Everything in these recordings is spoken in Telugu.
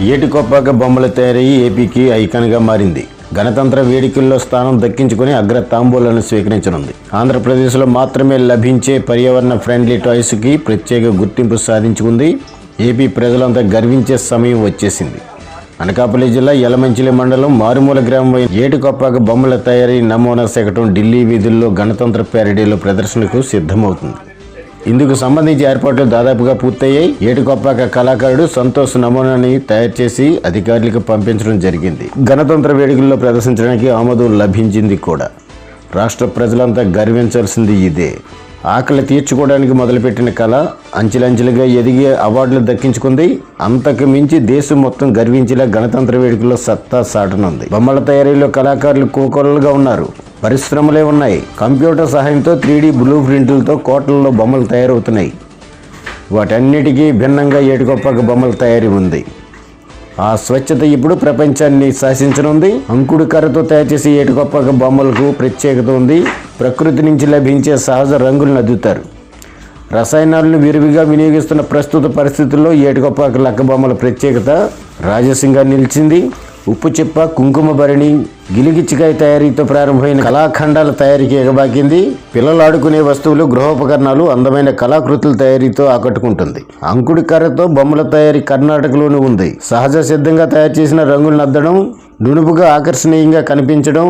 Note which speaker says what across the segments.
Speaker 1: ఏటికొప్పాక బొమ్మల తయారీ ఏపీకి ఐకాన్గా మారింది. గణతంత్ర వేడుకల్లో స్థానం దక్కించుకుని అగ్ర తాంబూలాలను స్వీకరించనుంది. ఆంధ్రప్రదేశ్లో మాత్రమే లభించే పర్యావరణ ఫ్రెండ్లీ టాయ్స్కి ప్రత్యేక గుర్తింపు సాధించుకుంది. ఏపీ ప్రజలంతా గర్వించే సమయం వచ్చేసింది. అనకాపల్లి జిల్లా యలమంచిలి మండలం మారుమూల గ్రామం ఏటికొప్పాక బొమ్మల తయారీ నమూనా శకటం ఢిల్లీ వీధుల్లో గణతంత్ర ప్యారడీలో ప్రదర్శనకు సిద్ధమవుతుంది. ఇందుకు సంబంధించి ఏర్పాట్లు దాదాపుగా పూర్తయ్యాయి. ఏటికొప్పాక కళాకారుడు సంతోష్ నమూనాని తయారు చేసి అధికారులకు పంపించడం జరిగింది. గణతంత్ర వేడుకల్లో ప్రదర్శించడానికి ఆమోదం లభించింది కూడా. రాష్ట్ర ప్రజలంతా గర్వించాల్సింది ఇదే. ఆకలి తీర్చుకోవడానికి మొదలుపెట్టిన కళ అంచెలంచెలుగా ఎదిగి అవార్డులు దక్కించుకుంది. అంతకు మించి దేశం మొత్తం గర్వించేలా గణతంత్ర వేడుకల్లో సత్తా సాటనుంది. బొమ్మల తయారీలో కళాకారులు కోకొల్లలుగా ఉన్నారు. పరిశ్రమలే ఉన్నాయి. కంప్యూటర్ సహాయంతో 3D బ్లూ ప్రింట్లతో కోట్లలో బొమ్మలు తయారవుతున్నాయి. వాటన్నిటికీ భిన్నంగా ఏటికొప్పాక బొమ్మల తయారీ ఉంది. ఆ స్వచ్ఛత ఇప్పుడు ప్రపంచాన్ని శాసించనుంది. అంకుడు కర్రతో తయారు చేసే ఏటికొప్పాక బొమ్మలకు ప్రత్యేకత ఉంది. ప్రకృతి నుంచి లభించే సహజ రంగులను అద్దుతారు. రసాయనాలను విరివిగా వినియోగిస్తున్న ప్రస్తుత పరిస్థితుల్లో ఏటికొప్పాక లక్క బొమ్మల ప్రత్యేకత రాజసింగా నిలిచింది. ఉప్పు చిప్ప, కుంకుమ భరణి, గిలిగిచ్చికాయ తయారీతో ప్రారంభమైన కళాఖండాల తయారీకి ఎగబాకింది. పిల్లలు ఆడుకునే వస్తువులు, గృహోపకరణాలు, అందమైన కళాకృతుల తయారీతో ఆకట్టుకుంటుంది. అంకుడి కర్రతో బొమ్మల తయారీ కర్ణాటకలోనూ ఉంది. సహజ సిద్ధంగా తయారు చేసిన రంగులను అద్దడం, నునుపుగా ఆకర్షణీయంగా కనిపించడం,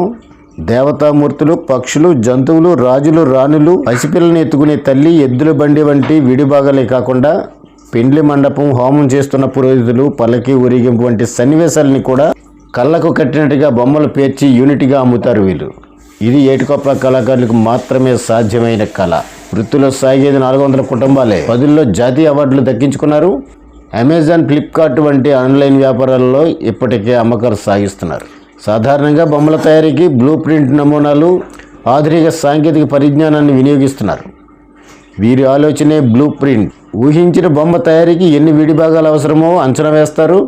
Speaker 1: దేవతామూర్తులు, పక్షులు, జంతువులు, రాజులు, రాణులు, పసిపిల్లని ఎత్తుకునే తల్లి, ఎద్దుల బండి వంటి విడిభాగాలే కాకుండా పెండ్లి మండపం, హోమం చేస్తున్న పురోహితులు, పల్లకి ఊరేగింపు వంటి సన్నివేశాలని కూడా కళ్ళకు కట్టినట్టుగా బొమ్మలు పేర్చి యూనిట్గా అమ్ముతారు వీళ్ళు. ఇది ఏటికొప్పాక కళాకారులకు మాత్రమే సాధ్యమైన కళ. వృత్తిలో సాగేది 400 కుటుంబాలే. 10లో జాతీయ అవార్డులు దక్కించుకున్నారు. అమెజాన్, ఫ్లిప్కార్ట్ వంటి ఆన్లైన్ వ్యాపారాల్లో ఇప్పటికే అమ్మకాలు సాగిస్తున్నారు. సాధారణంగా బొమ్మల తయారీకి బ్లూ ప్రింట్ నమూనాలు, ఆధునిక సాంకేతిక పరిజ్ఞానాన్ని వినియోగిస్తున్నారు. వీరి ఆలోచనే బ్లూ ప్రింట్. ఊహించిన బొమ్మ తయారీకి ఎన్ని విడిభాగాలు అవసరమో అంచనా వేస్తారు.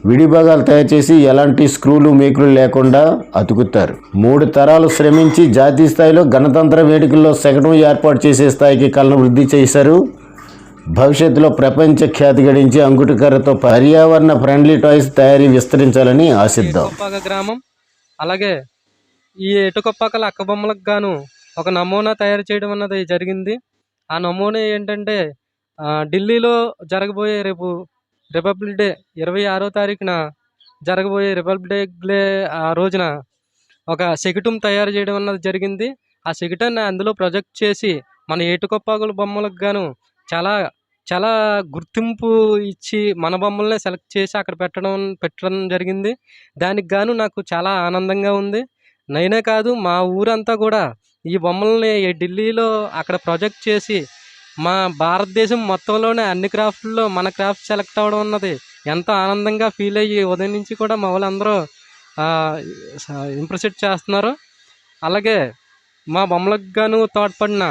Speaker 1: విడిభాగాలు తయారు చేసి ఎలాంటి స్క్రూలు, మేకులు లేకుండా అతుకుతారు. 3 తరాలు శ్రమించి జాతీయ స్థాయిలో గణతంత్ర వేడుకల్లో శకటం ఏర్పాటు చేసే స్థాయికి కళను వృద్ధి చేశారు. భవిష్యత్తులో ప్రపంచ ఖ్యాతి గడించి అంకుటి కర్రతో పర్యావరణ ఫ్రెండ్లీ టాయ్స్ తయారీ విస్తరించాలని ఆశిద్దాం.
Speaker 2: గ్రామం అలాగే ఈ ఏటికొప్పాక లక్క బొమ్మలకు గాను ఒక నమూనా తయారు చేయడం అన్నది జరిగింది. ఆ నమూనా ఏంటంటే ఢిల్లీలో జరగబోయే రేపు రిపబ్లిక్ డే 26వ తారీఖున జరగబోయే రిపబ్లిక్ డే ఆ రోజున ఒక శకటం తయారు చేయడం అన్నది జరిగింది. ఆ శకటాన్ని అందులో ప్రొజెక్ట్ చేసి మన ఏటికొప్పాకుల బొమ్మలకు గాను చాలా చాలా గుర్తింపు ఇచ్చి మన బొమ్మలనే సెలెక్ట్ చేసి అక్కడ పెట్టడం జరిగింది. దానికి గాను నాకు చాలా ఆనందంగా ఉంది. నేనే కాదు, మా ఊరంతా కూడా ఈ బొమ్మల్ని ఢిల్లీలో అక్కడ ప్రొజెక్ట్ చేసి మా భారతదేశం మొత్తంలోనే అన్ని క్రాఫ్ట్లో మన క్రాఫ్ట్ సెలెక్ట్ అవ్వడం అన్నది ఎంతో ఆనందంగా ఫీల్ అయ్యి ఉదయం నుంచి కూడా మా వాళ్ళందరూ ఇంప్రెస్ చేస్తున్నారు. అలాగే మా బొమ్మలకు గాను తోడ్పడిన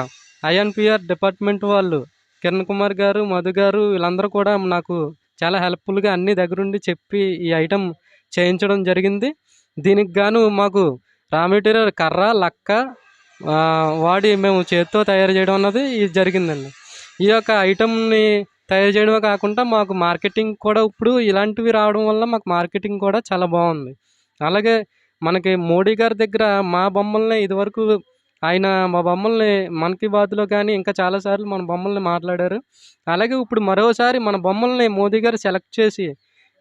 Speaker 2: ఐఎన్పిఆర్ డిపార్ట్మెంట్ వాళ్ళు కిరణ్ కుమార్ గారు, మధు గారు వీళ్ళందరూ కూడా నాకు చాలా హెల్ప్ఫుల్గా అన్ని దగ్గరుండి చెప్పి ఈ ఐటెం చేయించడం జరిగింది. దీనికి గాను మాకు రా మెటీరియల్ కర్ర, లక్క వాడి మేము చేతితో తయారు చేయడం అన్నది ఇది జరిగిందండి. ఈ యొక్క ఐటెంని తయారు చేయడమే కాకుండా మాకు మార్కెటింగ్ కూడా ఇప్పుడు ఇలాంటివి రావడం వల్ల మాకు మార్కెటింగ్ కూడా చాలా బాగుంది. అలాగే మనకి మోడీ గారి దగ్గర మా బొమ్మల్ని ఇదివరకు ఆయన మా బొమ్మల్ని మన్ కీ బాత్లో కానీ ఇంకా చాలాసార్లు మన బొమ్మల్ని మాట్లాడారు. అలాగే ఇప్పుడు మరోసారి మన బొమ్మల్ని మోదీ గారు సెలెక్ట్ చేసి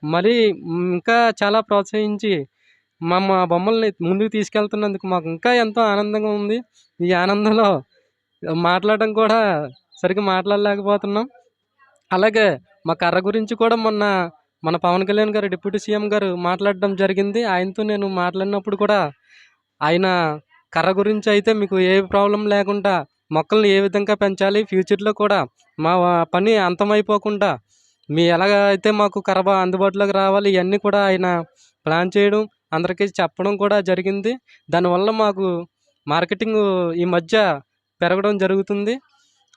Speaker 2: మరీ ఇంకా చాలా ప్రోత్సహించి మా బొమ్మల్ని ముందుకు తీసుకెళ్తున్నందుకు మాకు ఇంకా ఎంతో ఆనందంగా ఉంది. ఈ ఆనందంలో మాట్లాడడం కూడా సరిగ్గా మాట్లాడలేకపోతున్నాం. అలాగే మా కర్ర గురించి కూడా మన పవన్ కళ్యాణ్ గారు, డిప్యూటీ సీఎం గారు మాట్లాడడం జరిగింది. ఆయనతో నేను మాట్లాడినప్పుడు కూడా ఆయన కర్ర గురించి అయితే మీకు ఏ ప్రాబ్లం లేకుండా మొక్కల్ని ఏ విధంగా పెంచాలి, ఫ్యూచర్లో కూడా మా పని అంతమైపోకుండా మీ ఎలాగ అయితే మాకు కర్ర అందుబాటులోకి రావాలి, ఇవన్నీ కూడా ఆయన ప్లాన్ చేయడం, అందరికీ చెప్పడం కూడా జరిగింది. దానివల్ల మాకు మార్కెటింగ్ ఈ మధ్య పెరగడం జరుగుతుంది.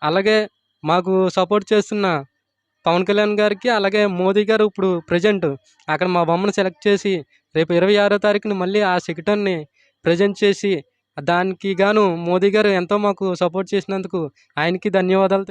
Speaker 2: అలాగే మాకు సపోర్ట్ చేస్తున్న పవన్ కళ్యాణ్ గారికి, అలాగే మోదీ గారు ఇప్పుడు ప్రజెంట్ అక్కడ మా బొమ్మను సెలెక్ట్ చేసి రేపు 26వ తారీఖున మళ్ళీ ఆ శకటాన్ని ప్రజెంట్ చేసి దానికి గాను మోదీ గారు ఎంతో మాకు సపోర్ట్ చేసినందుకు ఆయనకి ధన్యవాదాలు.